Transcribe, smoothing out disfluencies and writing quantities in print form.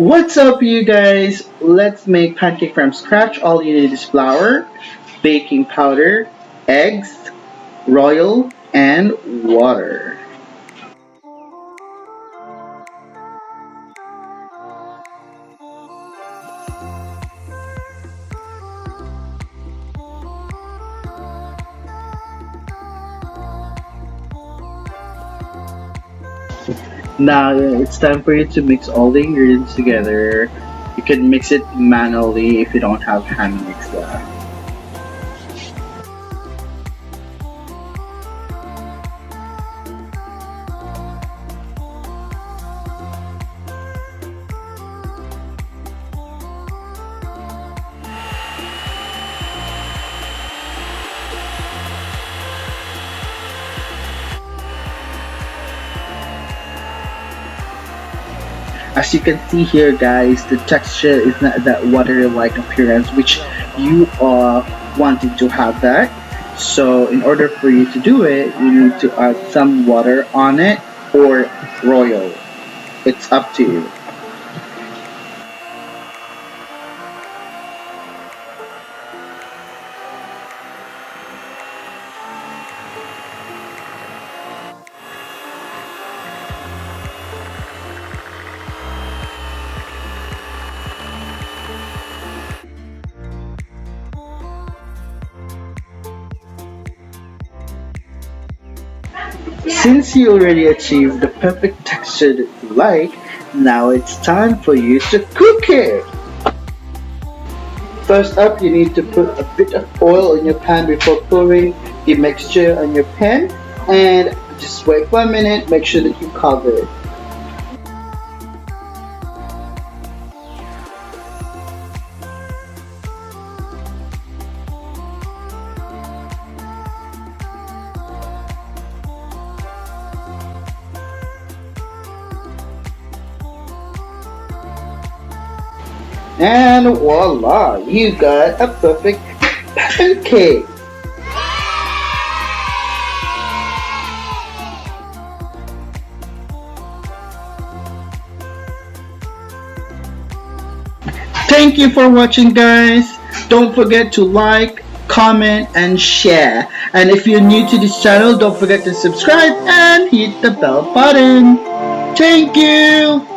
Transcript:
What's up, you guys? Let's make pancake from scratch. All you need is flour, baking powder, eggs, royal, and water. Now it's time for you to mix all the ingredients together. You can mix it manually if you don't have hand mixer. As you can see here, guys, the texture is not that water-like appearance which you are wanting to have that. So in order for you to do it, you need to add some water on it or royal. It's up to you. Since you already achieved the perfect texture that you like, now it's time for you to cook it. First up, you need to put a bit of oil in your pan before pouring the mixture on your pan, and just wait for a minute. Make sure that you cover it. And voila, you got a perfect pancake. Thank you for watching, guys. Don't forget to like, comment, and share. And if you're new to this channel, don't forget to subscribe and hit the bell button. Thank you.